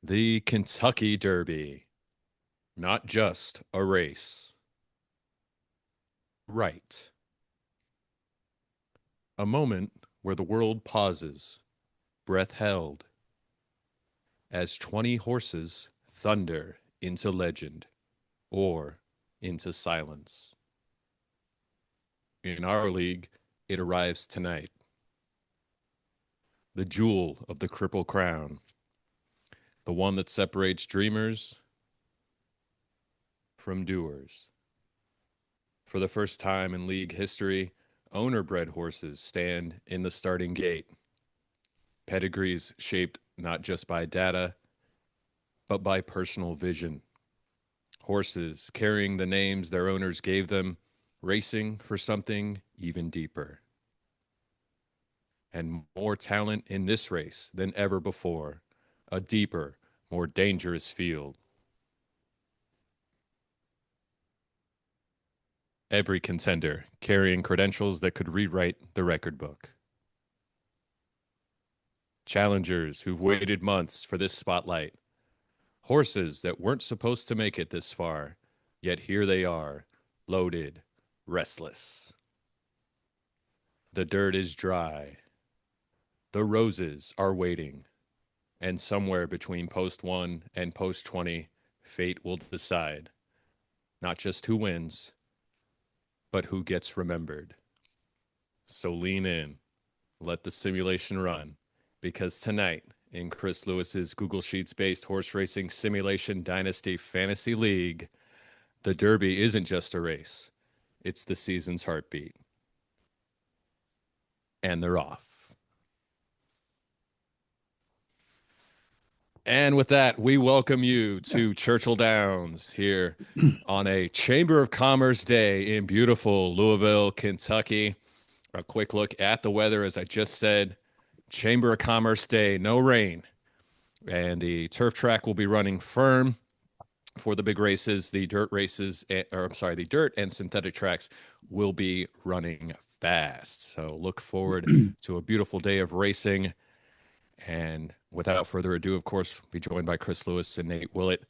The Kentucky Derby, not just a race. Right. A moment where the world pauses, breath held, as 20 horses thunder into legend or into silence. In our league, it arrives tonight. The jewel of the Triple Crown, the one that separates dreamers from doers. For the first time in league history, owner bred horses stand in the starting gate. Pedigrees shaped not just by data, but by personal vision. Horses carrying the names their owners gave them, racing for something even deeper. And more talent in this race than ever before. A deeper, more dangerous field. Every contender carrying credentials that could rewrite the record book. Challengers who've waited months for this spotlight. Horses that weren't supposed to make it this far, yet here they are, loaded, restless. The dirt is dry. The roses are waiting. And somewhere between post 1 and post 20, fate will decide not just who wins, but who gets remembered. So lean in, let the simulation run, because tonight in Chris Lewis's Google Sheets based horse racing simulation dynasty fantasy league, the Derby isn't just a race, it's the season's heartbeat. And they're off. And with that, we welcome you to Churchill Downs here on a Chamber of Commerce day in beautiful Louisville, Kentucky. A quick look at the weather, as I just said, Chamber of Commerce day, no rain. And the turf track will be running firm for the big races. The dirt races, or I'm sorry, the dirt and synthetic tracks will be running fast. So look forward to a beautiful day of racing. And without further ado, of course, be joined by Chris Lewis and Nate Willett.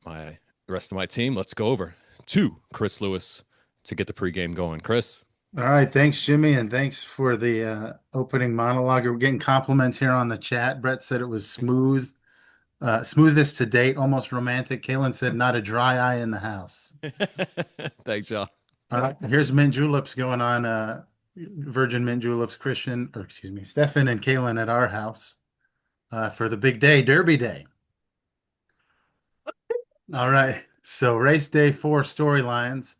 The rest of my team, let's go over to Chris Lewis to get the pregame going. Chris. All right, thanks, Jimmy, and thanks for the opening monologue. We're getting compliments here on the chat. Brett said it was smooth, smoothest to date, almost romantic. Kalen said not a dry eye in the house. Thanks, y'all. All right, here's mint juleps going on. Virgin mint juleps, Christian, or excuse me, Stefan and Kalen at our house for the big day, Derby Day. All right, so race day four storylines.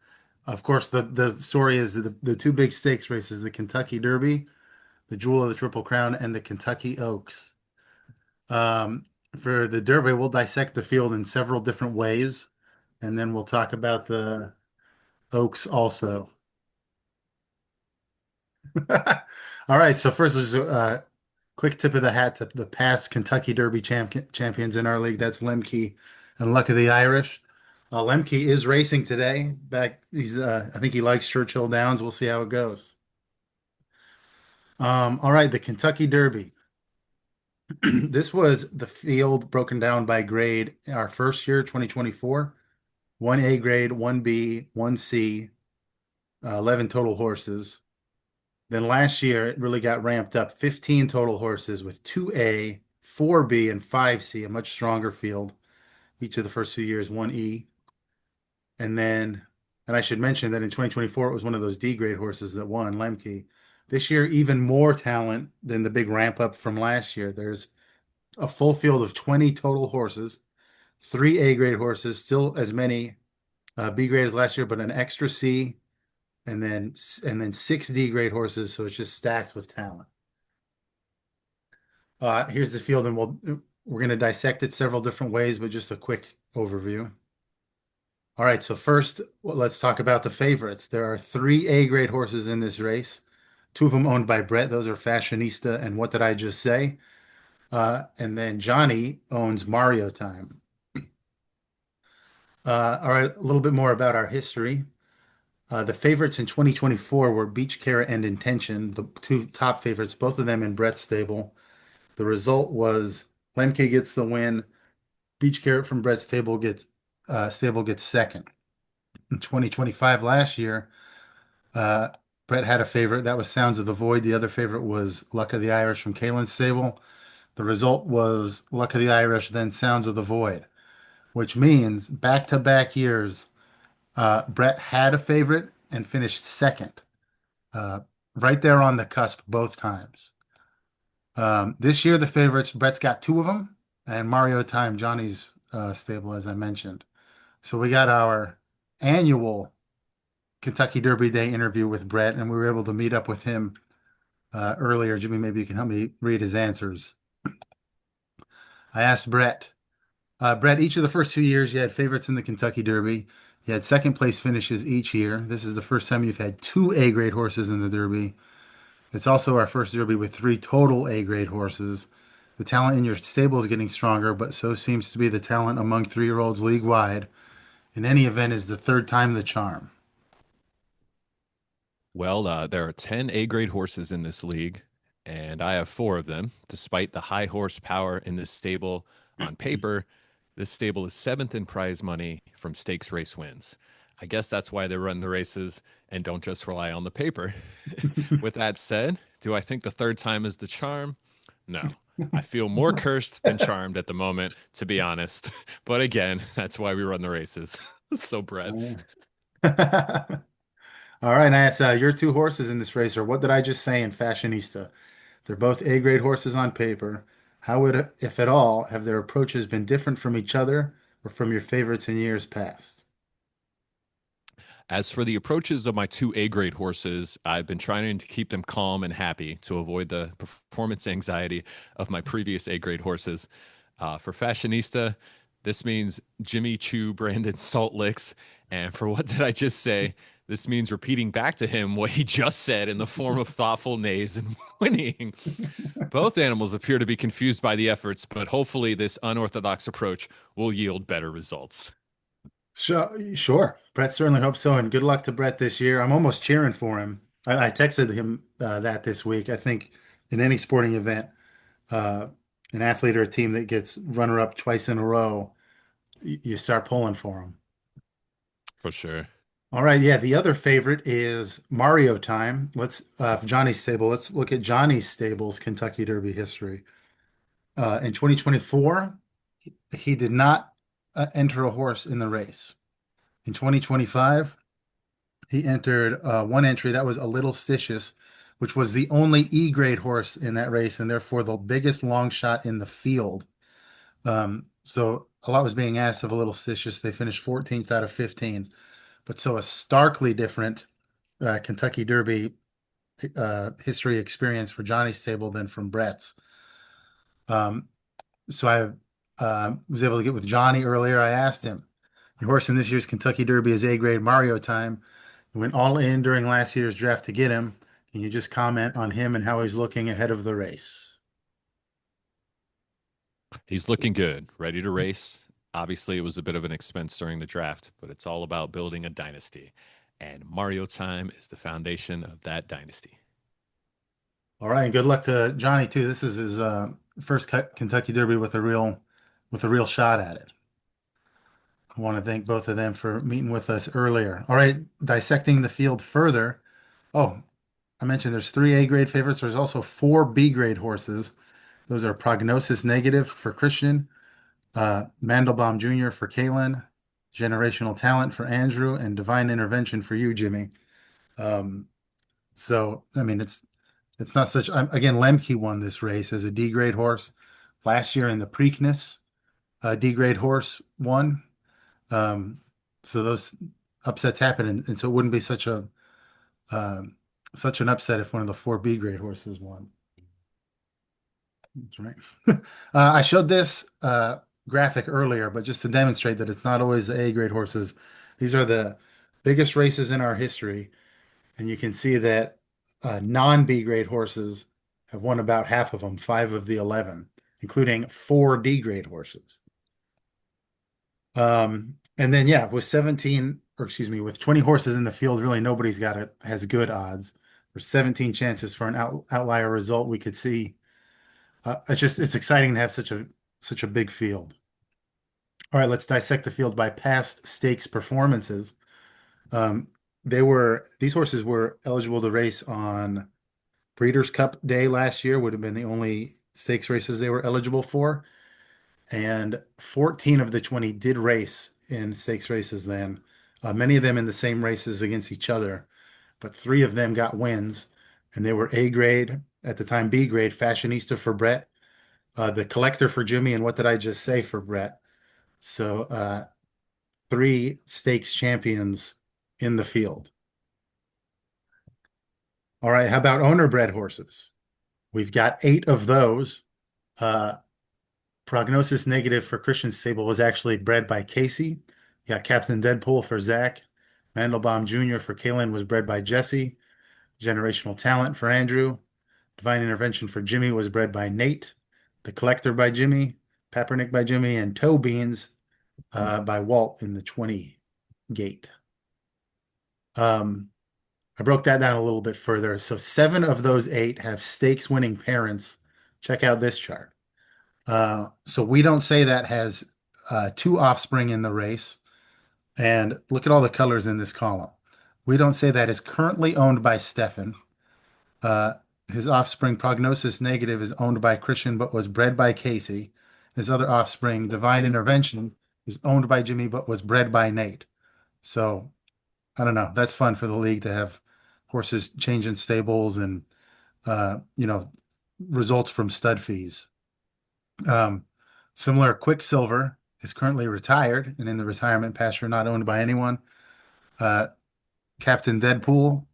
Of course, the story is the two big stakes races, the Kentucky Derby, the Jewel of the Triple Crown, and the Kentucky Oaks. Um, for the Derby, we'll dissect the field in several different ways, and then we'll talk about the Oaks also. All right, so first is a quick tip of the hat to the past Kentucky Derby champions in our league. That's Lemke and Luck of the Irish. Lemke is racing today. I think he likes Churchill Downs. We'll see how it goes. All right, the Kentucky Derby. This was the field broken down by grade our first year, 2024. 1A grade, 1B, 1C, 11 total horses. Then last year, it really got ramped up 15 total horses with 2A, 4B, and 5C, a much stronger field. Each of the first 2 years, 1E. And then, and I should mention that in 2024, it was one of those D grade horses that won, Lemke. This year, even more talent than the big ramp up from last year. There's a full field of 20 total horses, three A grade horses, still as many B grade as last year, but an extra C, and then six D grade horses. So it's just stacked with talent. Here's the field, and we're going to dissect it several different ways, but just a quick overview. All right, so first, let's talk about the favorites. There are three A grade horses in this race. Two of them owned by Brett. Those are Fashionista and What Did I Just Say? And then Johnny owns Mario Time. All right, a little bit more about our history. The favorites in 2024 were Beach Care and Intention, the two top favorites, both of them in Brett's stable. The result was Lemke gets the win, Each carrot from Brett's table gets stable gets second. In 2025 last year, uh, Brett had a favorite. That was Sounds of the Void. The other favorite was Luck of the Irish from Kalen's stable. The result was Luck of the Irish, then Sounds of the Void, which means back-to-back years, Brett had a favorite and finished second, uh, right there on the cusp both times. This year, the favorites, Brett's got two of them, and Mario Time, Johnny's stable, as I mentioned. So we got our annual Kentucky Derby Day interview with Brett, and we were able to meet up with him earlier. Jimmy, maybe you can help me read his answers. I asked Brett, each of the first 2 years, you had favorites in the Kentucky Derby. You had second place finishes each year. This is the first time you've had two A grade horses in the Derby. It's also our first Derby with three total A grade horses. The talent in your stable is getting stronger, but so seems to be the talent among 3-year-olds league wide. In any event, is the third time the charm. Well, there are 10 A grade horses in this league, and I have four of them. Despite the high horsepower in this stable on paper, this stable is seventh in prize money from stakes race wins. I guess that's why they run the races and don't just rely on the paper. With that said, do I think the third time is the charm? No. I feel more cursed than charmed at the moment, to be honest. But again, that's why we run the races. So, Brett, All right, and I asked your two horses in this race, or what did I just say in Fashionista? They're both A-grade horses on paper. How would, if at all, have their approaches been different from each other or from your favorites in years past? as for the approaches of my two A grade horses, I've been trying to keep them calm and happy to avoid the performance anxiety of my previous A grade horses. For Fashionista, this means Jimmy Choo, Brandon Salt Licks. And for what did I just say? This means repeating back to him what he just said in the form of thoughtful nays and whinnying. Both animals appear to be confused by the efforts, but hopefully this unorthodox approach will yield better results. Sure. Brett certainly hopes so, and good luck to Brett this year. I'm almost cheering for him. I texted him that this week. I think in any sporting event, uh, an athlete or a team that gets runner-up twice in a row, you start pulling for him. For sure. All right, yeah. The other favorite is Mario Time. Johnny's stable. Let's look at Johnny's stable's Kentucky Derby history. In 2024, he did not enter a horse in the race. In 2025, he entered one entry that was a Little Stitious, which was the only E grade horse in that race, and therefore the biggest long shot in the field. So a lot was being asked of a Little Stitious. They finished 14th out of 15. But so a starkly different Kentucky Derby history experience for Johnny's stable than from Brett's. Um, so I was able to get with Johnny earlier. I asked him, your horse in this year's Kentucky Derby is A grade Mario Time. We went all in during last year's draft to get him. Can you just comment on him and how he's looking ahead of the race? He's looking good, ready to race. Obviously, it was a bit of an expense during the draft, but it's all about building a dynasty. And Mario Time is the foundation of that dynasty. All right, and good luck to Johnny too. This is his first Kentucky Derby with a real shot at it. I want to thank both of them for meeting with us earlier. All right, dissecting the field further. Oh, I mentioned there's three A grade favorites. There's also four B grade horses. Those are Prognosis Negative for Christian, Mandelbaum Jr. for Kalen, Generational Talent for Andrew, and Divine Intervention for you, Jimmy. So I mean, it's not such. Again, Lemke won this race as a D grade horse last year in the Preakness. D grade horse won. Um, so those upsets happen, and so it wouldn't be um, such an upset if one of the four B grade horses won. That's right. I showed this graphic earlier, but just to demonstrate that it's not always the A grade horses. These are the biggest races in our history, and you can see that non-B grade horses have won about half of them, five of the 11, including four D grade horses. And then yeah, with 17, or excuse me, with 20 horses in the field, really nobody's has good odds. There's 17 chances for an outlier result. We could see. It's exciting to have such a big field. All right, let's dissect the field by past stakes performances. Um, these horses were eligible to race on Breeders' Cup Day last year, would have been the only stakes races they were eligible for. And 14 of the 20 did race in stakes races then, many of them in the same races against each other, but three of them got wins, and they were A grade, at the time B grade, Fashionista for Brett, the Collector for Jimmy, and what did I just say for Brett? So three stakes champions in the field. All right, how about owner bred horses? We've got eight of those. Uh, Prognosis Negative for Christian Stable was actually bred by Casey. You got Captain Deadpool for Zach. Mandelbaum Jr. for Kalen was bred by Jesse. Generational Talent for Andrew. Divine Intervention for Jimmy was bred by Nate. The Collector by Jimmy. Papernick by Jimmy. And Toe Beans by Walt in the 20 gate. I broke that down a little bit further. So seven of those eight have stakes winning parents. Check out this chart. So we don't say that has two offspring in the race. And look at all the colors in this column. We don't say that is currently owned by Stefan. Uh, his offspring, Prognosis Negative, is owned by Christian but was bred by Casey. His other offspring, Divine Intervention, is owned by Jimmy but was bred by Nate. So I don't know. That's fun for the league to have horses changing stables and results from stud fees. Similar, Quicksilver is currently retired and in the retirement pasture, not owned by anyone. Captain Deadpool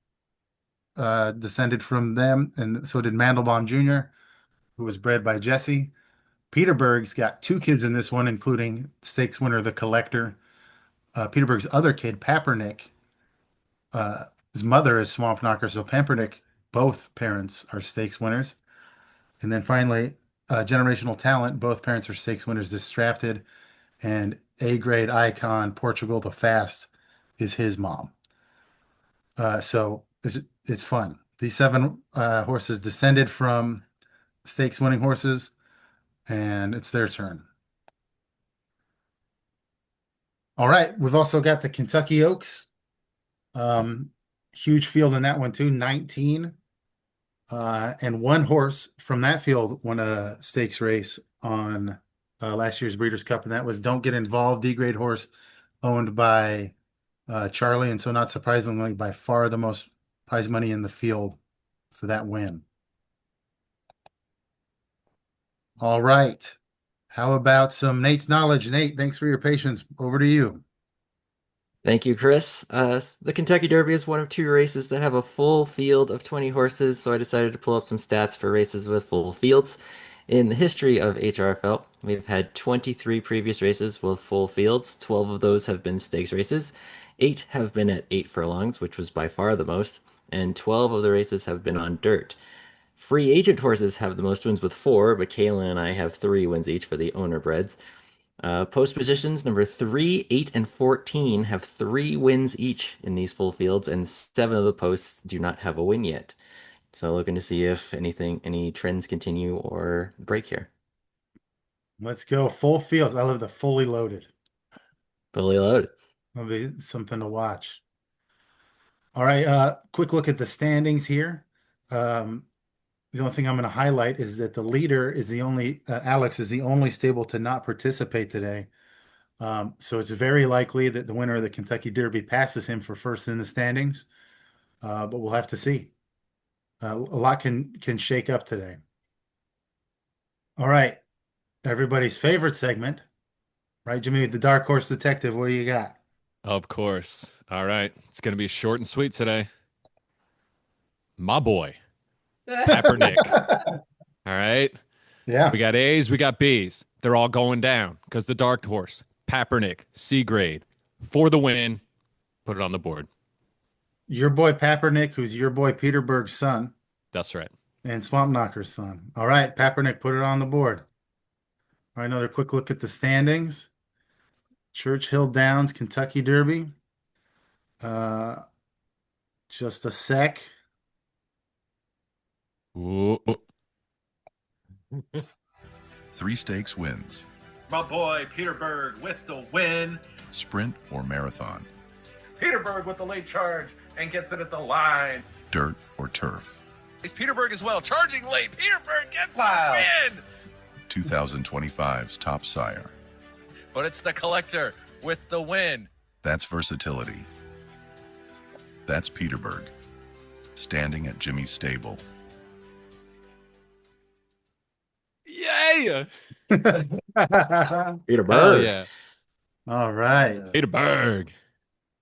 descended from them, and so did Mandelbaum Jr., who was bred by Jesse. Peterberg's got two kids in this one, including stakes winner the Collector. Peterberg's other kid, Papernick, his mother is Swamp Knocker, so Papernick, both parents are stakes winners. And then finally, Generational Talent, both parents are stakes winners, Distracted, and A grade icon, Portugal the Fast, is his mom. So it's fun. These seven horses descended from stakes winning horses, and it's their turn. All right, we've also got the Kentucky Oaks. Huge field in that one too, 19. And one horse from that field won a stakes race on last year's Breeders' Cup, and that was Don't Get Involved, D-grade horse owned by Charlie, and so not surprisingly, by far the most prize money in the field for that win. All right. How about some Nate's knowledge? Nate, thanks for your patience. Over to you. Thank you, Chris. The Kentucky Derby is one of two races that have a full field of 20 horses, so I decided to pull up some stats for races with full fields. In the history of HRFL, we've had 23 previous races with full fields. 12 of those have been stakes races. 8 have been at 8 furlongs, which was by far the most, and 12 of the races have been on dirt. Free agent horses have the most wins with 4, but Kayla and I have 3 wins each for the owner breds. Post positions number 3, 8, and 14 have 3 wins each in these full fields, and 7 of the posts do not have a win yet. So looking to see if any trends continue or break here. Let's go. Full fields. I love the fully loaded. Fully loaded. That'll be something to watch. All right. Quick look at the standings here. The only thing I'm going to highlight is that the leader is the only, Alex is the only stable to not participate today. So it's very likely that the winner of the Kentucky Derby passes him for first in the standings. But we'll have to see. A lot can shake up today. All right. Everybody's favorite segment, right, Jimmy? The Dark Horse Detective. What do you got? Of course. All right. It's going to be short and sweet today. My boy, Peppernick. All right. Yeah. We got A's, we got B's. They're all going down because the Dark Horse, Peppernick, C grade for the win. Put it on the board. Your boy Papernick, who's your boy Peterberg's son, That's right. and Swamp Knocker's son. All right, Papernick, put it on the board. All right, another quick look at the standings. Churchill Downs, Kentucky Derby. Just a sec. Ooh. 3 stakes wins. My boy Peterberg with the win. Sprint or marathon? Peterberg with the late charge and gets it at the line. Dirt or turf? It's Peterberg as well, charging late. Peterberg gets the win. 2025's top sire. But it's the collector with the win. That's versatility. That's Peterberg, standing at Jimmy's stable. Yay! Peter Hell Berg. yeah. All right. Peterberg.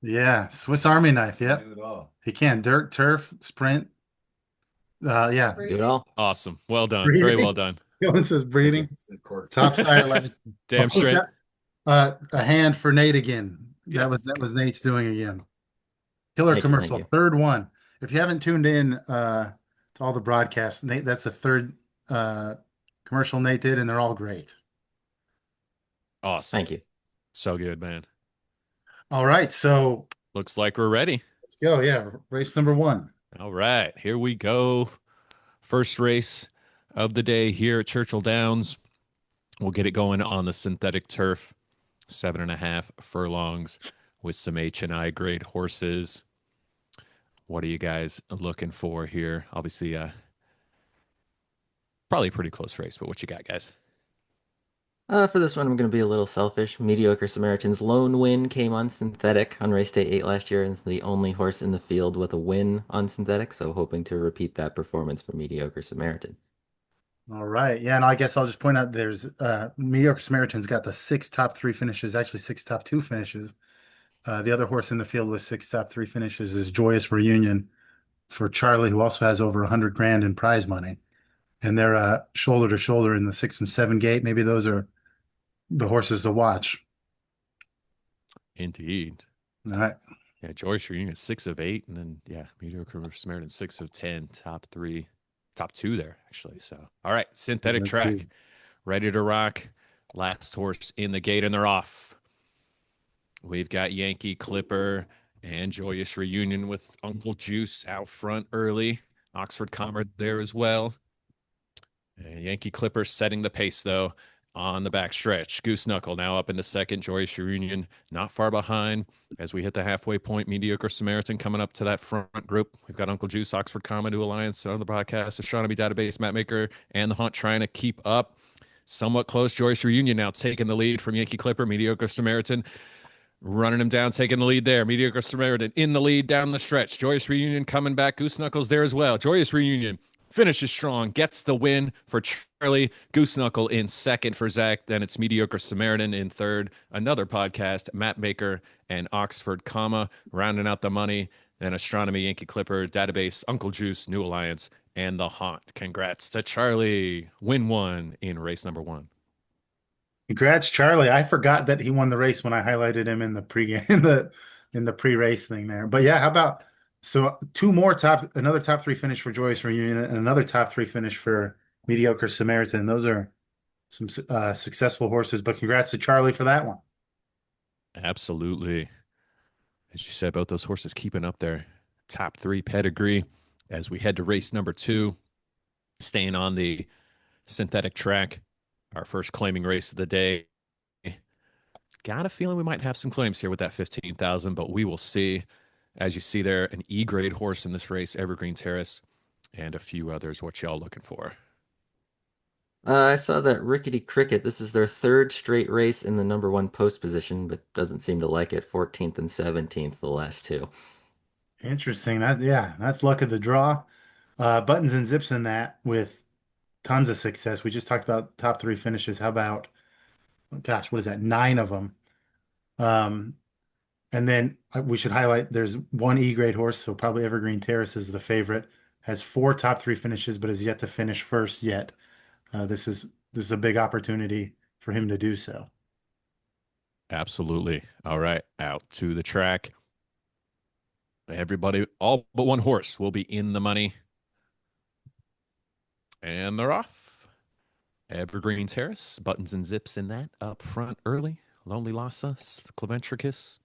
Yeah. Swiss Army knife. Yep. Do it all. He can. Dirt, turf, sprint. Yeah. Do it all. Awesome. Well done. Breeding. Very well done. Dylan says breeding. It's the court. Top sire last. Damn Oh, straight. A hand for Nate again. Yes. That was Nate's doing again. Killer Thank you, commercial. thank you. Third one. If you haven't tuned in to all the broadcasts, Nate, that's the third commercial Nate did, and they're all great. Awesome. Thank you. So good, man. All right, so Looks like we're ready. let's go. Yeah, race number 1. All right, here we go. First race of the day here at Churchill Downs. We'll get it going on the synthetic turf, 7.5 furlongs with some H&I grade horses. What are you guys looking for here? Obviously, probably a pretty close race, but what you got, guys? For this one, I'm going to be a little selfish. Mediocre Samaritan's lone win came on synthetic on race day 8 last year, and it's the only horse in the field with a win on synthetic, so hoping to repeat that performance for Mediocre Samaritan. All right. Yeah, and I guess I'll just point out there's Mediocre Samaritan's got the 6 top 3 finishes, actually 6 top 2 finishes. The other horse in the field with 6 top 3 finishes is Joyous Reunion for Charlie, who also has over 100 grand in prize money. And they're shoulder to shoulder in the 6 and 7 gate. Maybe those are the horses to watch. Indeed. All right. Yeah, Joyce Reunion 6 of 8, and then Mediocre Samaritan 6 of 10, top 2 there actually. So, all right, synthetic That's track, good. ready to rock. Last horse in the gate, and they're off. We've got Yankee Clipper and Joyous Reunion with Uncle Juice out front early. Oxford Commerce there as well. And Yankee Clipper setting the pace though on the back stretch. Goose Knuckle now up into second. Joyous Reunion not far behind as we hit the halfway point. Mediocre Samaritan coming up to that front group. We've got Uncle Juice, Oxford Comma, New Alliance on the broadcast, Astronomy Database, Mapmaker, and the Hunt trying to keep up. Somewhat close. Joyous Reunion now taking the lead from Yankee Clipper. Mediocre Samaritan running him down, taking the lead there. Mediocre Samaritan in the lead down the stretch. Joyous Reunion coming back. Goose Knuckles there as well. Joyous Reunion finishes strong, gets the win for Charlie. Goose Knuckle in second for Zach. Then it's Mediocre Samaritan in third. Another podcast, Mapmaker and Oxford Comma rounding out the money. Then Astronomy, Yankee Clipper, Database, Uncle Juice, New Alliance, and the Haunt. Congrats to Charlie. Win 1 in race number 1. Congrats, Charlie. I forgot that he won the race when I highlighted him in the pregame in the pre-race thing there. But yeah, how about another top 3 finish for Joyous Reunion and another top 3 finish for Mediocre Samaritan. Those are some successful horses, but congrats to Charlie for that one. Absolutely. As you said, both those horses keeping up their top 3 pedigree as we head to race number 2, staying on the synthetic track, our first claiming race of the day. Got a feeling we might have some claims here with that 15,000, but we will see. As you see there, an E-grade horse in this race, Evergreen Terrace, and a few others. What y'all looking for? I saw that Rickety Cricket, this is their 3rd straight race in the number 1 post position, but doesn't seem to like it. 14th and 17th, the last 2. Interesting. That's luck of the draw. Buttons and zips in that with tons of success. We just talked about top 3 finishes. How about, gosh, what is that? 9 of them. And then we should highlight there's one E-grade horse, so probably Evergreen Terrace is the favorite. Has 4 top 3 finishes, but has yet to finish first yet. This is a big opportunity for him to do so. Absolutely. All right, out to the track. Everybody, all but one horse, will be in the money. And they're off. Evergreen Terrace, buttons and zips in that up front early. Lonely Lhasa, Claventricus.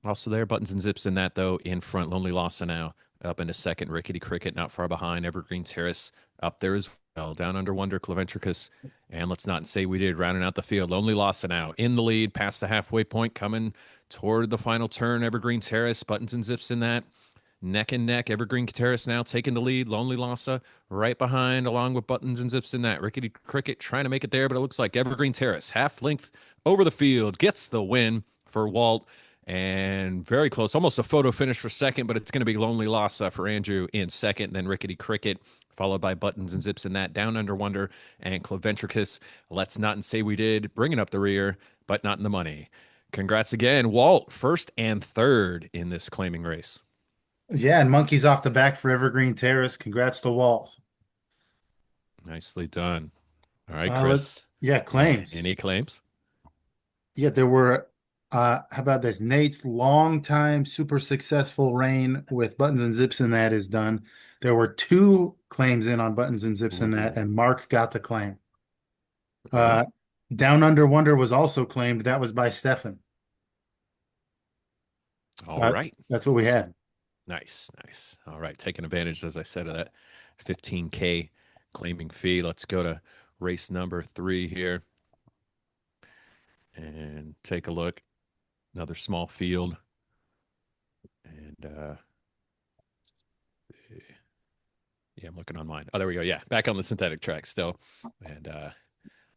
Also there, buttons and zips in that though in front. Lonely Lhasa now up into second. Rickety Cricket not far behind. Evergreen Terrace up there as Down Under Wonder, Cleventricus, and Let's Not Say We Did, rounding out the field. Lonely Lawson now in the lead, past the halfway point, coming toward the final turn. Evergreen Terrace, Buttons and Zips in that. Neck and neck, Evergreen Terrace now taking the lead. Lonely Lassa right behind, along with Buttons and Zips in that. Rickety Cricket trying to make it there, but it looks like Evergreen Terrace, half length over the field, gets the win for Walt. And very close, almost a photo finish for second, but it's going to be Lonely Lassa for Andrew in second, then Rickety Cricket, followed by Buttons and Zips in that. Down Under Wonder and Cleventricus, Let's Not Say We Did, bringing up the rear, but not in the money. Congrats again, Walt, first and third in this claiming race. Yeah, and monkeys off the back for Evergreen Terrace. Congrats to Walt. Nicely done. All right, Let's Chris. claims. Any claims? Yeah, there were how about this? Nate's longtime super successful reign with Buttons and Zips in that is done. There were 2 claims in on Buttons and Zips in that, and Mark got the claim. Down Under Wonder was also claimed. That was by Stefan. All right. That's what we had. Nice. All right, taking advantage, as I said, of that 15K claiming fee. Let's go to race number 3 here and take a look. Another small field. And yeah, I'm looking on mine. Oh, there we go. Yeah, back on the synthetic track still. And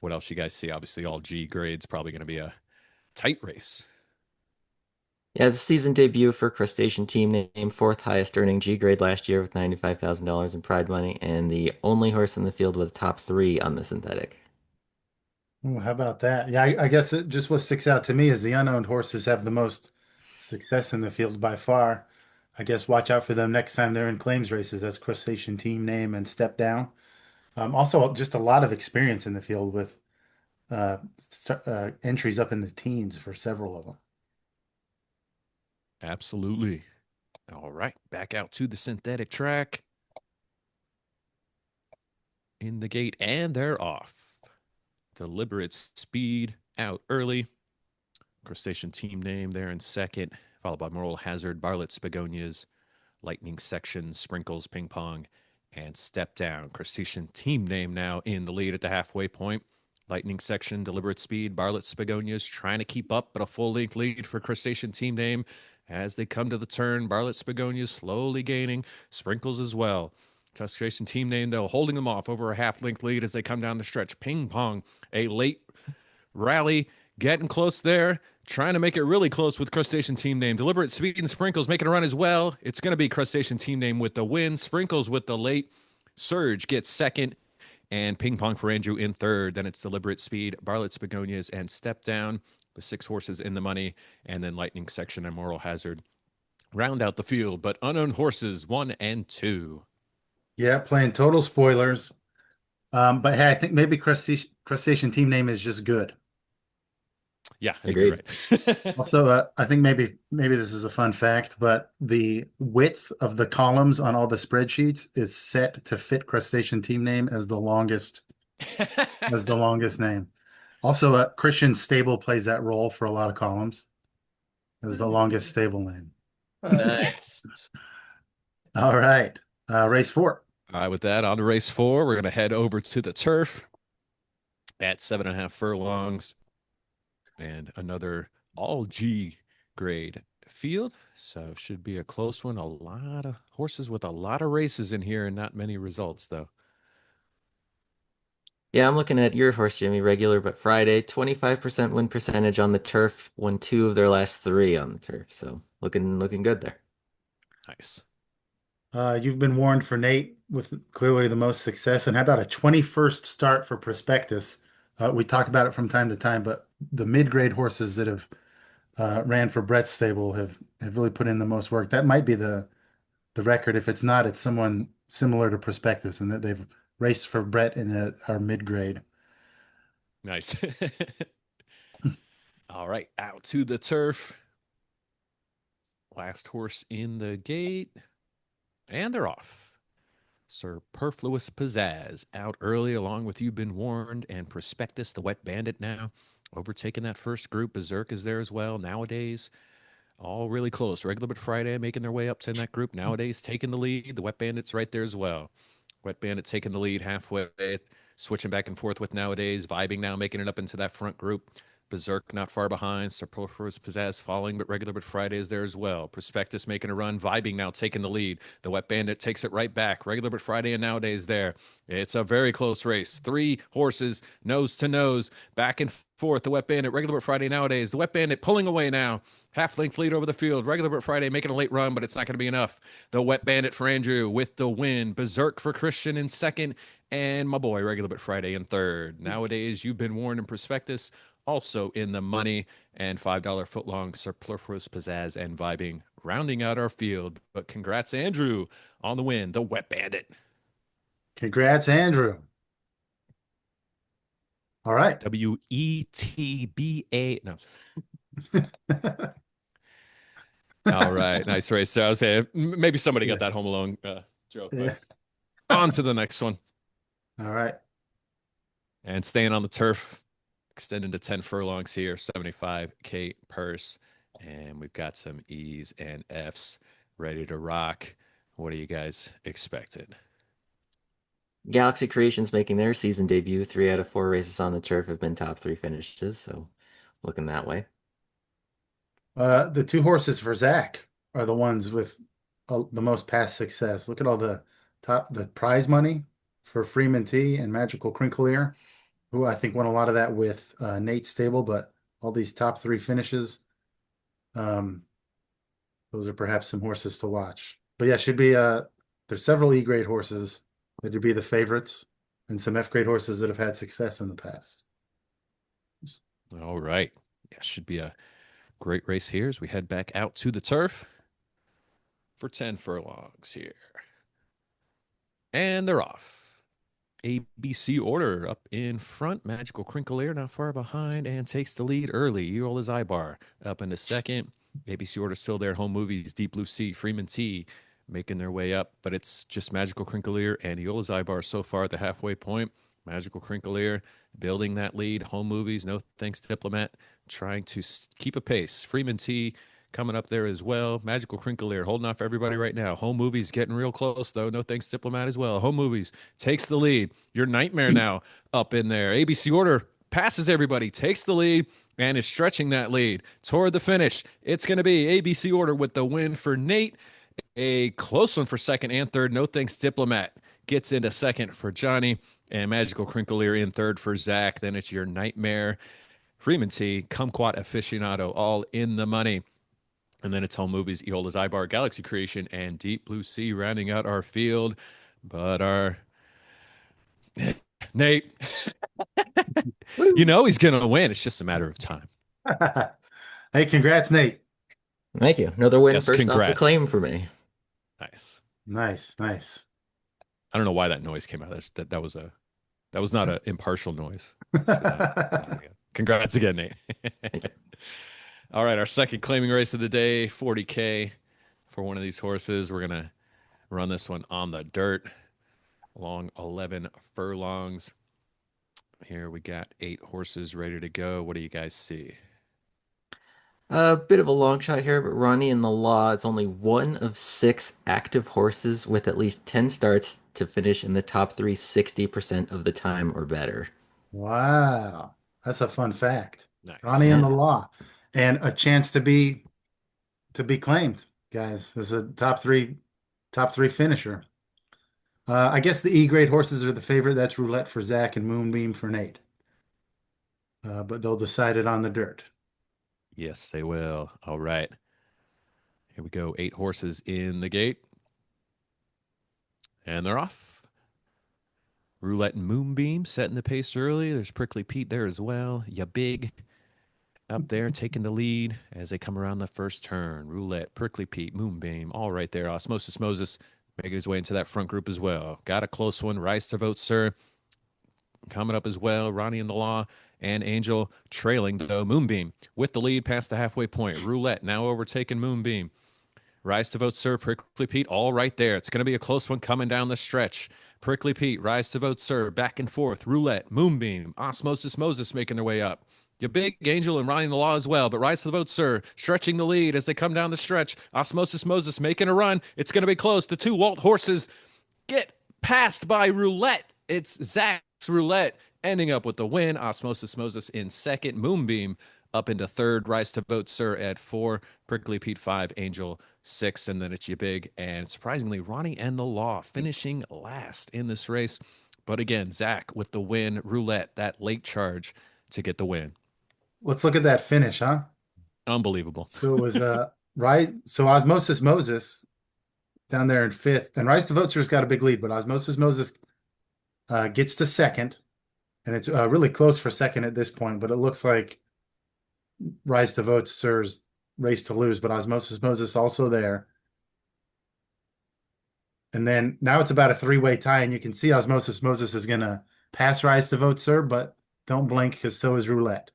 what else you guys see? Obviously, all G grades, probably going to be a tight race. Yeah, it's a season debut for Crustacean Team Name, 4th highest earning G grade last year with $95,000 in prize money, and the only horse in the field with top 3 on the synthetic. Ooh, how about that? Yeah, I guess it just what sticks out to me is the unowned horses have the most success in the field by far. I guess watch out for them next time they're in claims races. That's Crustacean Team Name and Step Down. Also, just a lot of experience in the field with entries up in the teens for several of them. Absolutely. All right, back out to the synthetic track. In the gate, and they're off. Deliberate Speed out early. Crustacean Team Name there in second, followed by Moral Hazard, Barlett's Begonias, Lightning Section, Sprinkles, Ping Pong, and Step Down. Crustacean Team Name now in the lead at the halfway point. Lightning Section, Deliberate Speed, Barlett's Begonias trying to keep up, but a full-length lead for Crustacean Team Name. As they come to the turn, Barlett's Begonias slowly gaining, Sprinkles as well. Crustacean Team Name, though, holding them off over a half-length lead as they come down the stretch. Ping Pong, a late rally, getting close there, trying to make it really close with Crustacean Team Name. Deliberate Speed and Sprinkles making a run as well. It's going to be Crustacean Team Name with the win. Sprinkles with the late surge gets second, and Ping Pong for Andrew in third. Then it's Deliberate Speed, Barlett's Begonias, and Step Down. The 6 horses in the money, and then Lightning Section and Moral Hazard round out the field. But unowned horses 1 and 2. Yeah, playing total spoilers. But hey, I think maybe Crustacean Team Name is just good. Yeah, I think you're right. Also, I think maybe this is a fun fact, but the width of the columns on all the spreadsheets is set to fit Crustacean Team Name as the longest name. Also, Christian Stable plays that role for a lot of columns as the longest stable name. Nice. All right, race 4. All right, with that, on to race 4. We're going to head over to the turf at 7.5 furlongs and another all G grade field. So should be a close one. A lot of horses with a lot of races in here and not many results, though. Yeah, I'm looking at your horse, Jimmy, regular but Friday. 25% win percentage on the turf, won 2 of their last 3 on the turf. So looking good there. Nice. You've been warned for Nate with clearly the most success. And how about a 21st start for Prospectus? We talk about it from time to time, but the mid-grade horses that have ran for Brett's stable have really put in the most work. That might be the record. If it's not, it's someone similar to Prospectus and that they've raced for Brett in our mid-grade. Nice. All right, out to the turf. Last horse in the gate. And they're off. Superfluous Pizzazz out early along with You've Been Warned and Prospectus, the Wet Bandit now. Overtaking that first group. Berserk is there as well. Nowadays, all really close. Regular but Friday making their way up to that group. Nowadays, taking the lead. The Wet Bandit's right there as well. Wet Bandit taking the lead halfway, switching back and forth with Nowadays, vibing now, making it up into that front group. Berserk not far behind. Superfluous Pizzazz falling, but Regular But Friday is there as well. Prospectus making a run. Vibing now taking the lead. The Wet Bandit takes it right back. Regular But Friday and Nowadays there. It's a very close race. 3 horses nose to nose. Back and forth. The Wet Bandit, Regular But Friday Nowadays. The Wet Bandit pulling away now. Half-length lead over the field. Regular But Friday making a late run, but it's not going to be enough. The Wet Bandit for Andrew with the win. Berserk for Christian in second. And my boy, Regular But Friday in third. Nowadays, You've Been Warned in Prospectus also in the money, and $5 footlong Superfluous Pizzazz and Vibing rounding out our field. But congrats, Andrew, on the win. The Wet Bandit. Congrats, Andrew. All right. WETBA. No. All right. Nice race. So I was saying maybe somebody got that Home Alone joke. Yeah. On to the next one. All right. And staying on the turf, extending to 10 furlongs here, 75K purse. And we've got some E's and F's ready to rock. What are you guys expecting? Galaxy Creations making their season debut. 3 out of 4 races on the turf have been top 3 finishes, so looking that way. The 2 horses for Zach are the ones with the most past success. Look at all the prize money for Freeman T and Magical Crinkle Ear, who I think won a lot of that with Nate's stable, but all these top 3 finishes. Those are perhaps some horses to watch. But yeah, should be there's several E grade horses that would be the favorites, and some F grade horses that have had success in the past. All right. Yeah, should be a great race here as we head back out to the turf for 10 furlongs here. And they're off. ABC order up in front. Magical Crinkle Air not far behind and takes the lead early. Eola's Ibar up into second. ABC order still there. Home Movies, Deep Blue Sea, Freeman T making their way up, but it's just Magical Crinkle Ear and Eola's Ibar so far at the halfway point. Magical Crinkle Ear building that lead. Home Movies, No Thanks Diplomat, trying to keep a pace. Freeman T coming up there as well. Magical Crinkle Ear holding off everybody right now. Home Movies getting real close, though. No Thanks Diplomat as well. Home Movies takes the lead. Your Nightmare now up in there. ABC Order passes everybody, takes the lead, and is stretching that lead toward the finish. It's going to be ABC Order with the win for Nate. A close one for second and third. No Thanks Diplomat gets into second for Johnny. And Magical Crinkle Ear in third for Zach. Then it's Your Nightmare, Freeman T, Kumquat Aficionado, all in the money. And then it's Home Movies, Eola's Ibar, Galaxy Creation, and Deep Blue Sea rounding out our field. But our Nate, you know he's going to win. It's just a matter of time. Hey, congrats, Nate. Thank you. Another win, Yes, first off the congrats. claim for me. Nice. Nice, nice. I don't know why that noise came out. That was not an impartial noise. Congrats again, Nate. All right, our second claiming race of the day, 40K for one of these horses. We're going to run this one on the dirt along 11 furlongs. Here we got 8 horses ready to go. What do you guys see? A bit of a long shot here, but Ronnie in the Law is only one of 6 active horses with at least 10 starts to finish in the top 3 60% of the time or better. Wow. That's a fun fact. Nice. Ronnie in the Law. And a chance to be claimed, guys. This is a top three finisher. I guess the E grade horses are the favorite. That's Roulette for Zach and Moonbeam for Nate. But they'll decide it on the dirt. Yes, they will. All right. Here we go. 8 horses in the gate. And they're off. Roulette and Moonbeam setting the pace early. There's Prickly Pete there as well. Ya Big up there taking the lead as they come around the first turn. Roulette, Prickly Pete, Moonbeam, all right there. Osmosis Moses making his way into that front group as well. Got a close one. Rise to Vote, Sir, coming up as well. Ronnie in the Law and Angel trailing, though. Moonbeam with the lead past the halfway point. Roulette now overtaking Moonbeam. Rise to Vote, Sir, Prickly Pete, all right there. It's going to be a close one coming down the stretch. Prickly Pete, Rise to Vote, Sir, back and forth. Roulette, Moonbeam, Osmosis Moses making their way up. Your Big Angel and Ronnie in the Law as well, but Rise to the Vote, Sir, stretching the lead as they come down the stretch. Osmosis Moses making a run. It's going to be close. The 2 Walt horses get passed by Roulette. It's Zach's Roulette ending up with the win. Osmosis Moses in second. Moonbeam up into third. Rise to Vote Sir at 4. Prickly Pete 5. Angel 6. And then it's you big. And surprisingly, Ronnie and the Law finishing last in this race. But again, Zach with the win. Roulette, that late charge to get the win. Let's look at that finish, huh? Unbelievable. So it was right. So Osmosis Moses down there in fifth, and Rise to Voteser's got a big lead, but Osmosis Moses gets to second, and it's really close for second at this point. But it looks like Rise to Voteser's race to lose, but Osmosis Moses also there. And then now it's about a three-way tie, and you can see Osmosis Moses is going to pass Rise to Voteser, but don't blink because so is Roulette.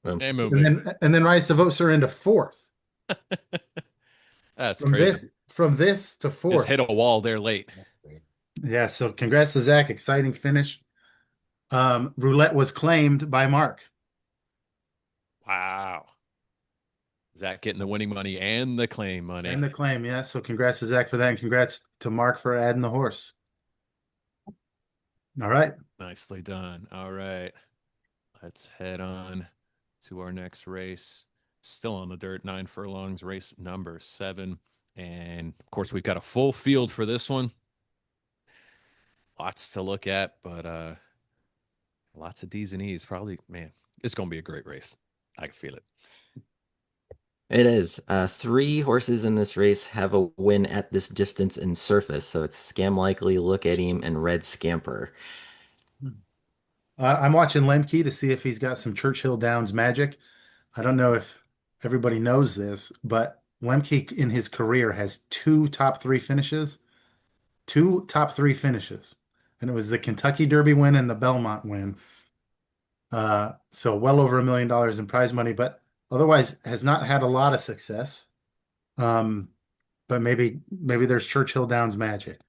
And And then Rise to Voteser into fourth. That's From crazy. from this to fourth. Just hit a wall there late. Yeah, so congrats to Zach. Exciting finish. Roulette was claimed by Mark. Wow. Zach getting the winning money and the claim money. And the claim, yeah. So congrats to Zach for that, and congrats to Mark for adding the horse. All right. Nicely done. All right. Let's head on to our next race. Still on the dirt, 9 furlongs, race number 7. And of course, we've got a full field for this one. Lots to look at, but lots of D's and E's. Probably, man, it's going to be a great race. I can feel it. It is. 3 horses in this race have a win at this distance in surface. So it's Scam Likely, Look at Him, and Red Scamper. I'm watching Lemke to see if he's got some Churchill Downs magic. I don't know if everybody knows this, but Lemke in his career has 2 top 3 finishes. 2 top 3 finishes. And it was the Kentucky Derby win and the Belmont win. So well over $1 million in prize money, but otherwise has not had a lot of success. But maybe there's Churchill Downs magic.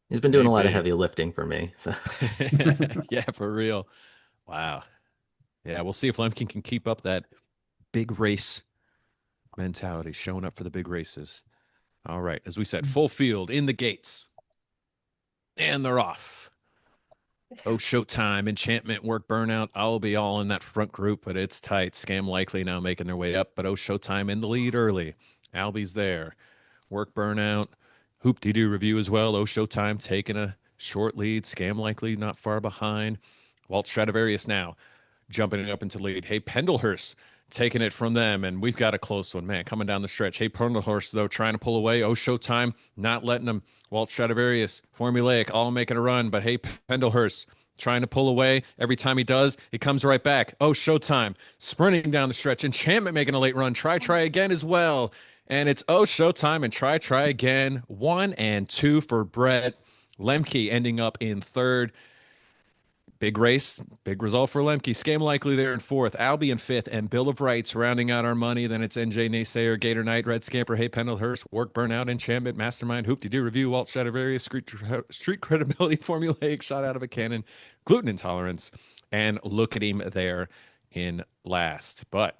He's been doing a lot of Maybe. heavy lifting for me. So Yeah, for real. Wow. Yeah, we'll see if Lemkin can keep up that big race mentality, showing up for the big races. All right, as we said, full field in the gates. And they're off. Oh, Showtime, Enchantment, Work Burnout. I'll be all in that front group, but it's tight. Scam Likely now making their way up, but Oh, Showtime in the lead early. Albie's there. Work Burnout. Hoop-de-doo review as well. Oh, Showtime taking a short lead. Scam Likely not far behind. Walt Stradivarius now jumping it up into lead. Hey, Pendlehurst taking it from them, and we've got a close one, man, coming down the stretch. Hey, Pendlehurst, though, trying to pull away. Oh, Showtime not letting them. Walt Stradivarius, Formulaic, all making a run, but hey, Pendlehurst trying to pull away. Every time he does, he comes right back. Oh, Showtime sprinting down the stretch. Enchantment making a late run. Try again as well. And it's Oh, Showtime and try again. 1 and 2 for Brett. Lemke ending up in third. Big race, big result for Lemke. Scam Likely there in fourth. Albie in fifth, and Bill of Rights rounding out our money. Then it's NJ Naysayer, Gator Knight, Red Scamper, Hey Pendlehurst, Work Burnout, Enchantment, Mastermind, Hoop-de-doo Review, Walt Stradivarius, Street Credibility, Formulaic, Shot Out of a Cannon, Gluten Intolerance, and Look at Him there in last. But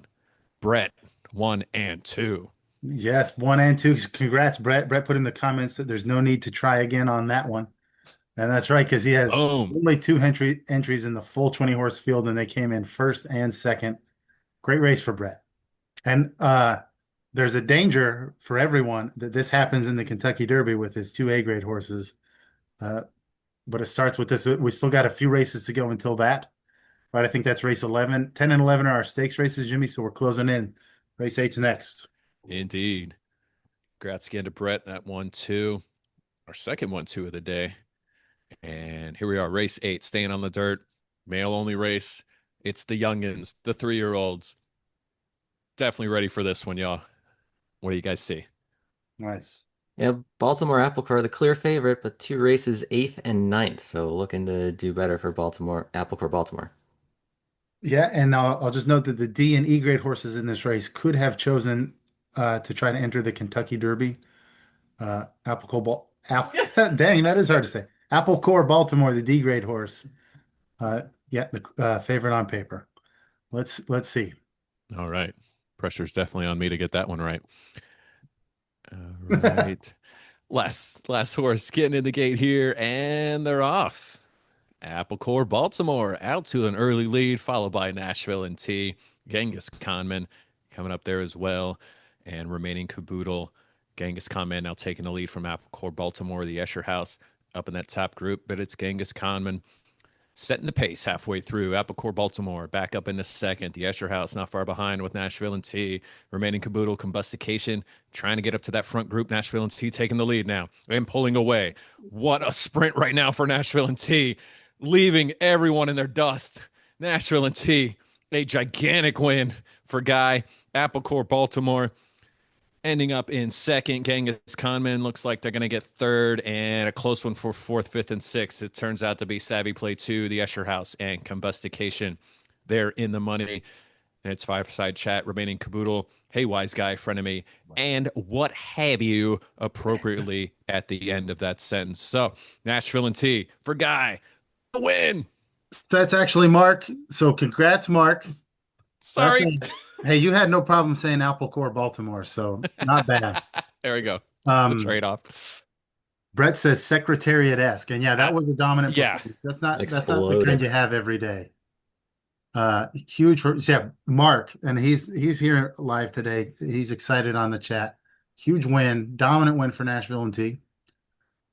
Brett, 1 and 2. Yes, 1 and 2. Congrats, Brett. Brett put in the comments that there's no need to try again on that one. And that's right, because he had Boom. only 2 entries in the full 20 horse field, and they came in first and second. Great race for Brett. And there's a danger for everyone that this happens in the Kentucky Derby with his 2 A-grade horses. But it starts with this. We still got a few races to go until that. Right, I think that's race 11. 10 and 11 are our stakes races, Jimmy, so we're closing in. Race 8's next. Indeed. Congrats again to Brett. That 1-2. Our second 1-2 of the day. And here we are, race 8, staying on the dirt, male only race. It's the youngins, the 3-year-olds. Definitely ready for this one, y'all. What do you guys see? Nice. yeah, Baltimore Apple Car, the clear favorite, but 2 races, 8th and 9th. So looking to do better for Baltimore, Apple Car Baltimore. Yeah, and I'll just note that the D and E grade horses in this race could have chosen to try to enter the Kentucky Derby. Dang, that is hard to say. Apple Core Baltimore, the D grade horse. Yeah, the favorite on paper. Let's see. All right. Pressure's definitely on me to get that one right. All right. Last horse getting in the gate here, and they're off. Applecore Baltimore out to an early lead, followed by Nashville and T. Genghis Khanman coming up there as well, and remaining caboodle. Genghis Khanman now taking the lead from Applecore Baltimore, the Escher House up in that top group, but it's Genghis Khanman setting the pace halfway through. Applecore Baltimore back up in the second. The Escher House not far behind with Nashville and T. Remaining caboodle Combustication trying to get up to that front group. Nashville and T taking the lead now and pulling away. What a sprint right now for Nashville and T, leaving everyone in their dust. Nashville and T, a gigantic win for Guy. Applecore Baltimore ending up in second. Genghis Khanman looks like they're going to get third, and a close one for fourth, fifth, and sixth. It turns out to be Savvy Play 2, the Escher House, and Combustication. They're in the money. And it's five-side chat, remaining caboodle, hey, wise guy, friend of me, and what have you appropriately at the end of that sentence. So, Nashville and T for Guy, the win. That's actually Mark. So congrats, Mark. Sorry. Hey, you had no problem saying Applecore Baltimore, so not bad. There we go. That's the trade-off. Brett says Secretariat-esque, and yeah, that was a dominant performance. That's not the kind you have every day. Huge for Mark, and he's here live today. He's excited on the chat. Huge win, dominant win for Nashville and T.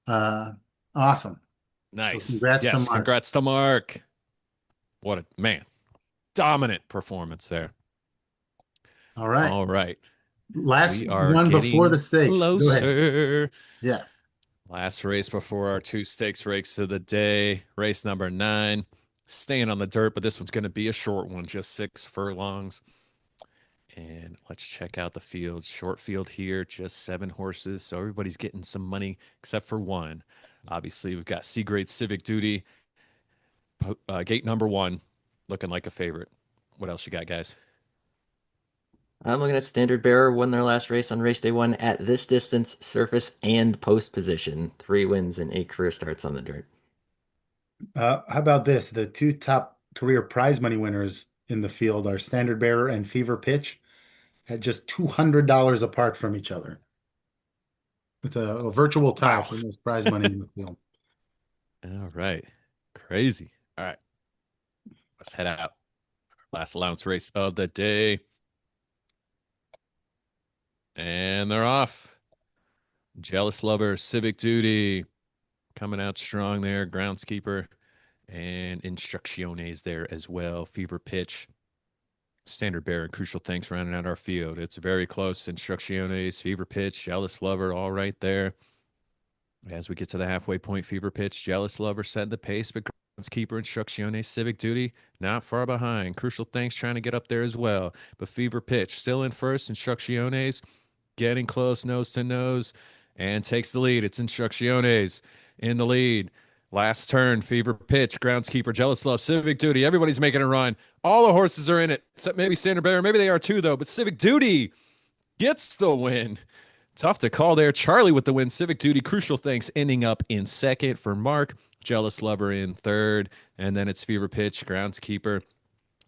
Awesome. Nice. So congrats to Mark. Congrats to Mark. What a man. Dominant performance there. All right. All right. Last one before the stakes. Closer. Yeah. Last race before our two stakes race of the day. Race number 9. Staying on the dirt, but this one's going to be a short one, just 6 furlongs. And let's check out the field. Short field here, just 7 horses. So everybody's getting some money except for one. Obviously, we've got C-Grade Civic Duty, gate number 1, looking like a favorite. What else you got, guys? I'm looking at Standard Bearer, won their last race on race day 1 at this distance, surface, and post position. 3 wins and 8 career starts on the dirt. How about this? The 2 top career prize money winners in the field are Standard Bearer and Fever Pitch at just $200 apart from each other. It's a virtual tie for most prize money in the field. All right. Crazy. All right. Let's head out. Last allowance race of the day. And they're off. Jealous Lover, Civic Duty, coming out strong there. Groundskeeper and Instrucciones there as well. Fever Pitch, Standard Bearer, and Crucial Thanks rounding out our field. It's very close. Instrucciones, Fever Pitch, Jealous Lover, all right there. As we get to the halfway point, Fever Pitch, Jealous Lover setting the pace, but Groundskeeper, Instrucciones, Civic Duty not far behind. Crucial Thanks trying to get up there as well. But Fever Pitch still in first. Instrucciones getting close, nose to nose, and takes the lead. It's Instrucciones in the lead. Last turn, Fever Pitch, Groundskeeper, Jealous Love, Civic Duty. Everybody's making a run. All the horses are in it, except maybe Standard Bearer. Maybe they are too, though. But Civic Duty gets the win. Tough to call there. Charlie with the win. Civic Duty, Crucial Thanks ending up in second for Mark. Jealous Lover in third. And then it's Fever Pitch, Groundskeeper,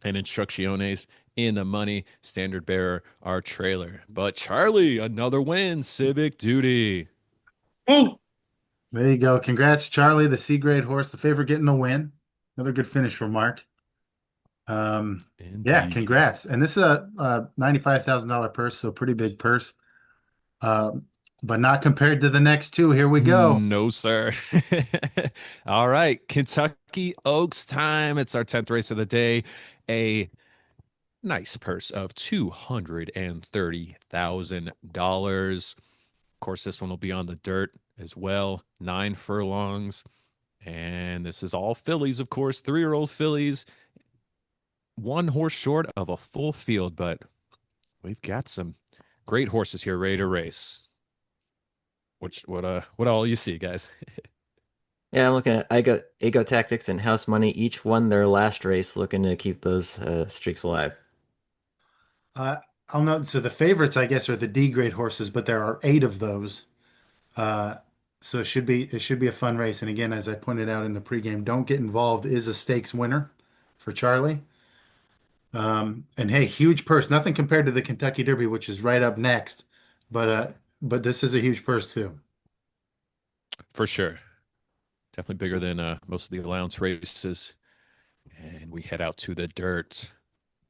and Instrucciones in the money. Standard Bearer, our trailer. But Charlie, another win. Civic Duty. There you go. Congrats, Charlie, the C-grade horse, the favorite getting the win. Another good finish for Mark. Yeah, congrats. And this is a $95,000 purse, so pretty big purse. But not compared to the next 2. Here we go. No, sir. All right. Kentucky Oaks time. It's our 10th race of the day. A nice purse of $230,000. Of course, this one will be on the dirt as well. 9 furlongs. And this is all fillies, of course. 3-year-old fillies. 1 horse short of a full field, but we've got some great horses here ready to race. What all you see, guys? Yeah, I'm looking at Ego Tactics and House Money. Each won their last race, looking to keep those streaks alive. I'll note. So the favorites, I guess, are the D-grade horses, but there are 8 of those. So it should be a fun race. And again, as I pointed out in the pregame, Don't Get Involved is a stakes winner for Charlie. And hey, huge purse. Nothing compared to the Kentucky Derby, which is right up next. But this is a huge purse too. For sure. Definitely bigger than most of the allowance races. And we head out to the dirt.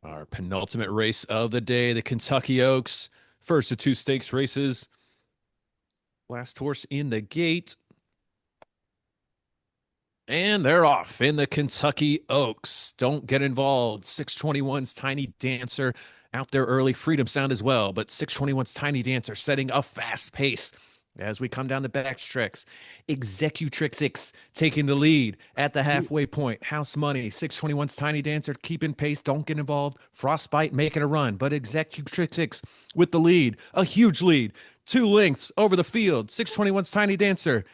Our penultimate race of the day, the Kentucky Oaks. First of two stakes races. Last horse in the gate. And they're off in the Kentucky Oaks. Don't get involved. 621's Tiny Dancer out there early. Freedom Sound as well. But 621's Tiny Dancer setting a fast pace as we come down the backstretch. Executrix taking the lead at the halfway point. House Money, 621's Tiny Dancer keeping pace. Don't get involved. Frostbite making a run. But Executrix with the lead. A huge lead. 2 lengths over the field. 621's Tiny Dancer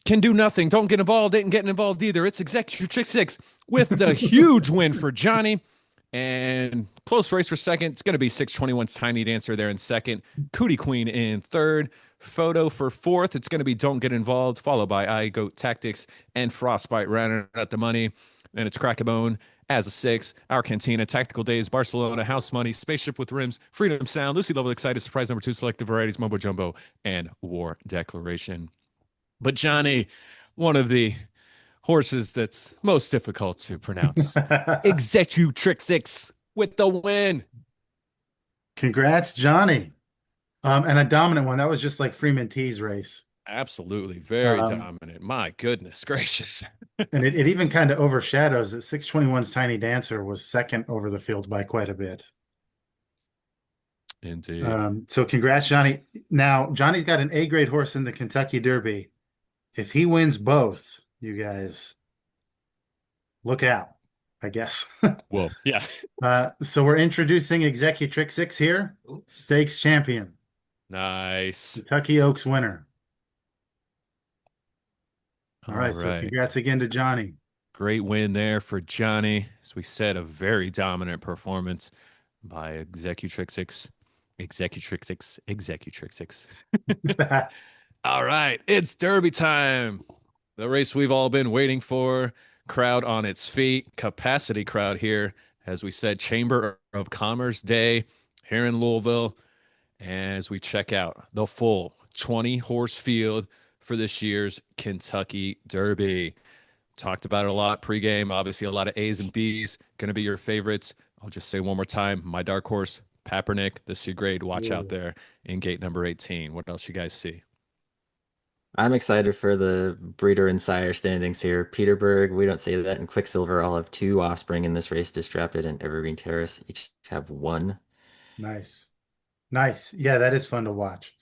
can do nothing. Don't get involved. Ain't getting involved either. It's Executrix with the huge win for Johnny. And close race for second. It's going to be 621's Tiny Dancer there in second. Cootie Queen in third. Photo for fourth. It's going to be Don't Get Involved, followed by I Goat Tactics and Frostbite rounding out the money. And it's Crackabone as a 6. Our Cantina, Tactical Days, Barcelona, House Money, Spaceship with Rims, Freedom Sound, Lucy Level Excited, Surprise number 2, Selective Varieties, Mumbo Jumbo, and War Declaration. But Johnny, one of the horses that's most difficult to pronounce. Executrix with the win. Congrats, Johnny. And a dominant one. That was just like Freeman T's race. Absolutely. Very dominant. My goodness gracious. And it even kind of overshadows that 621's Tiny Dancer was second over the field by quite a bit. Indeed. So congrats, Johnny. Now, Johnny's got an A-grade horse in the Kentucky Derby. If he wins both, you guys, look out, I guess. Well, yeah. So we're introducing Executrix here, stakes champion, Nice. Kentucky Oaks winner. All right, so right. congrats again to Johnny. Great win there for Johnny. As we said, a very dominant performance by Executrix. All right, it's Derby time. The race we've all been waiting for. Crowd on its feet. Capacity crowd here. As we said, Chamber of Commerce Day here in Louisville. As we check out the full 20-horse field for this year's Kentucky Derby. Talked about it a lot pregame. Obviously, a lot of A's and B's going to be your favorites. I'll just say one more time. My dark horse, Papernick, the C grade. Watch out there in gate number 18. What else you guys see? I'm excited for the breeder and sire standings here. Peterburg, we don't say that. And Quicksilver all have 2 offspring in this race. Distrapted and Evergreen Terrace each have 1. Nice. Yeah, that is fun to watch.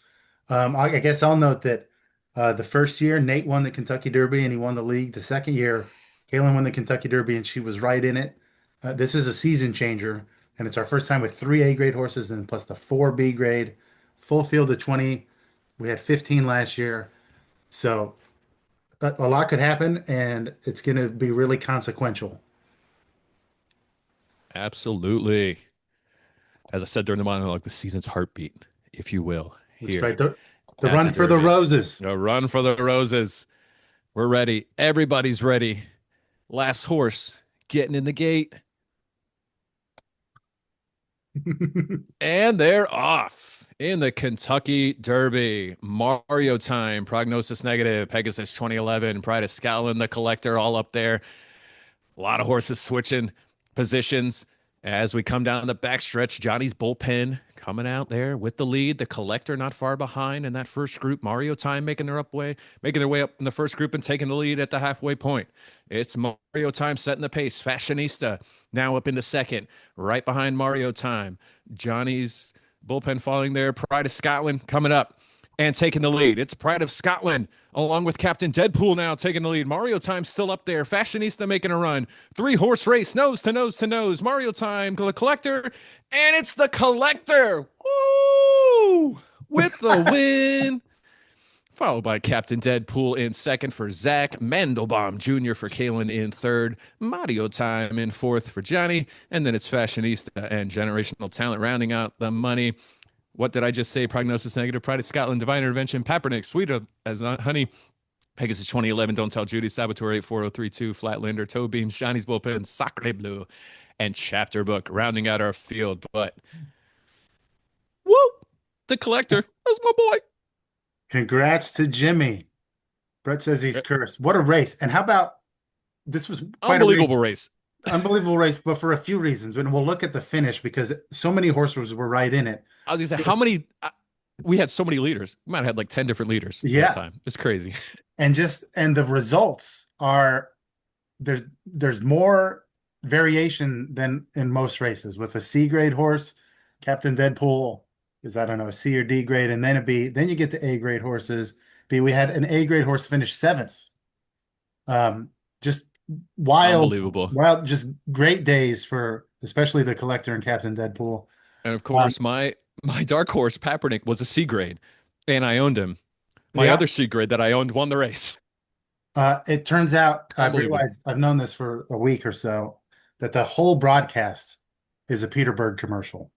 I guess I'll note that the first year, Nate won the Kentucky Derby and he won the league. The second year, Kaylin won the Kentucky Derby and she was right in it. This is a season changer, and it's our first time with 3 A-grade horses and plus the 4 B-grade, full field of 20. We had 15 last year. So a lot could happen, and it's going to be really consequential. Absolutely. As I said during the monologue, the season's heartbeat, if you will. That's Here right. The at run the for the Derby. roses. A run for the roses. We're ready. Everybody's ready. Last horse getting in the gate. And they're off in the Kentucky Derby. Mario Time, Prognosis Negative, Pegasus 2011, Pride of Scotland, the Collector, all up there. A lot of horses switching positions as we come down the backstretch. Johnny's Bullpen coming out there with the lead. The Collector not far behind in that first group. Mario Time making their way up in the first group and taking the lead at the halfway point. It's Mario Time setting the pace. Fashionista now up into second, right behind Mario Time. Johnny's Bullpen following there. Pride of Scotland coming up and taking the lead. It's Pride of Scotland along with Captain Deadpool now taking the lead. Mario Time still up there. Fashionista making a run. 3-horse race, nose to nose to nose. Mario Time, the Collector, and it's the Collector. Woo! With the win. Followed by Captain Deadpool in second for Zach. Mandelbaum Jr. for Kaylin in third. Mario Time in fourth for Johnny. And then it's Fashionista and Generational Talent rounding out the money. What did I just say? Prognosis Negative, Pride of Scotland, Divine Intervention, Papernick, Sweet as Honey, Pegasus 2011, Don't Tell Judy, Saboteur 84032, Flatlander, Toe Beans, Johnny's Bullpen, Sacre Bleu, and Chapter Book rounding out our field. But, whoop, the Collector, that's my boy. Congrats to Jimmy. Brett says he's cursed. What a race. And how about this was quite a Unbelievable race. unbelievable race, but for a few reasons. And we'll look at the finish because so many horses were right in it. I was gonna say, how many? We had so many leaders. We might have had like 10 different leaders at Yeah. that time. It's crazy. And the results are there's more variation than in most races. With a C grade horse, Captain Deadpool is, I don't know, a C or D grade, and then a B. Then you get the A grade horses. B, we had an A grade horse finish 7th. Just Unbelievable. wild, just great days for especially the collector and Captain Deadpool. And of course, my dark horse, Papernick, was a C grade, and I owned him. My Yeah. other C grade that I owned won the race. It turns out I've Unbelievable. realized, I've known this for a week or so, that the whole broadcast is a Peter Berg commercial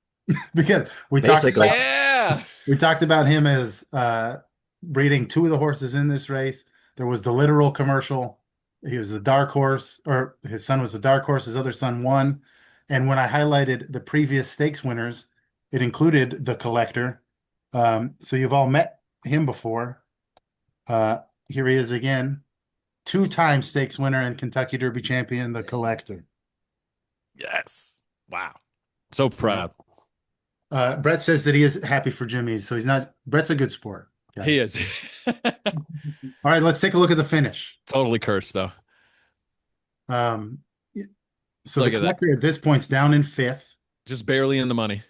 because Basically. we talked about him as breeding 2 of the horses in this race. There was the literal commercial. He was the dark horse, or his son was the dark horse. His other son won. And when I highlighted the previous stakes winners, it included the collector. So you've all met him before. Here he is again. 2-time stakes winner and Kentucky Derby champion, the collector. Yes. Wow. So proud. Brett says that he is happy for Jimmy, so he's not. Brett's a good sport. Guys. He is. All right, let's take a look at the finish. Totally cursed, though. So Look the at that. collector at this point's down in 5th, Just barely in the money.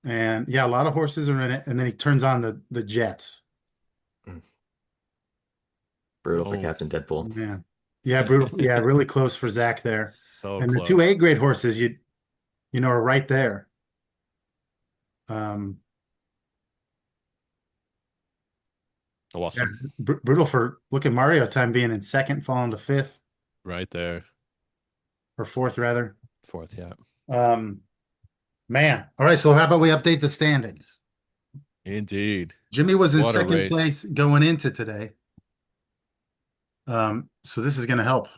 and yeah, a lot of horses are in it. And then he turns on the Jets. Brutal for Oh. Captain Deadpool. Yeah, brutal. Yeah, really close for Zach there. So And close. the 2 A grade horses, you know, are right there. Awesome. Brutal for, look at Mario time being in 2nd, falling to 5th Right there. or 4th rather. 4th, yeah. Man. All right, so how about we update the standings? Indeed. Jimmy was in What a 2nd race. place going into today. So this is going to help.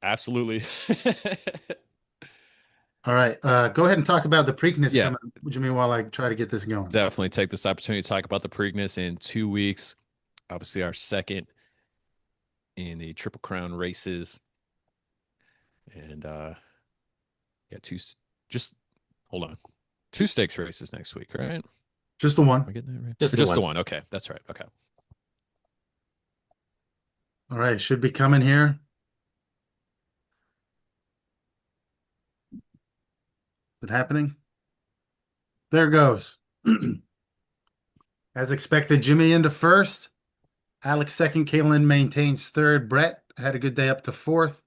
Absolutely. All right, go ahead and talk about the Preakness Yeah. coming up, Jimmy, while I try to get this going. Definitely take this opportunity to talk about the Preakness in 2 weeks. Obviously, our second in the Triple Crown races. And yeah, just hold on. 2 stakes races next week, right? Just the one. Am I getting that right? Just Or the just the one. one. Okay, that's right. Okay. All right, should be coming here. Is it happening? There it goes. As expected, Jimmy into 1st. Alex 2nd. Caitlin maintains 3rd. Brett had a good day up to 4th.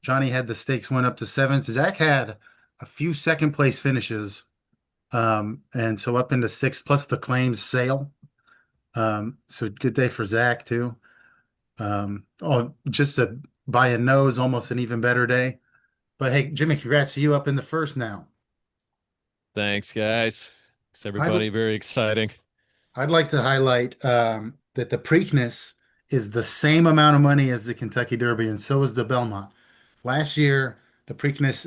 Johnny had the stakes win up to 7th. Zach had a few 2nd place finishes. And so up into 6th, plus the claims sale. So good day for Zach too. Just by a nose, almost an even better day. But hey, Jimmy, congrats to you up in the 1st now. Thanks, guys. Thanks, everybody. Very exciting. I'd like to highlight that the Preakness is the same amount of money as the Kentucky Derby, and so is the Belmont. Last year, the Preakness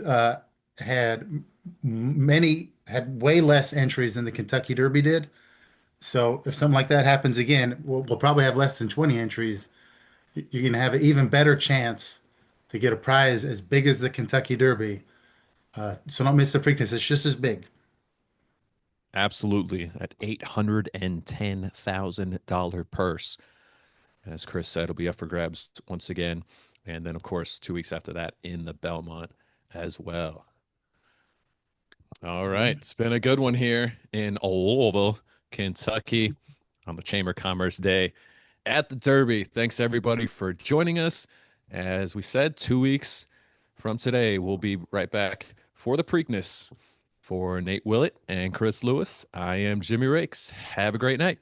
had way less entries than the Kentucky Derby did. So if something like that happens again, we'll probably have less than 20 entries. You're going to have an even better chance to get a prize as big as the Kentucky Derby. So don't miss the Preakness. It's just as big. Absolutely. That $810,000 purse. As Chris said, it'll be up for grabs once again. And then, of course, 2 weeks after that in the Belmont as well. All right. It's been a good one here in Louisville, Kentucky on the Chamber of Commerce Day at the Derby. Thanks, everybody, for joining us. As we said, 2 weeks from today, we'll be right back for the Preakness. For Nate Willett and Chris Lewis, I am Jimmy Rakes. Have a great night.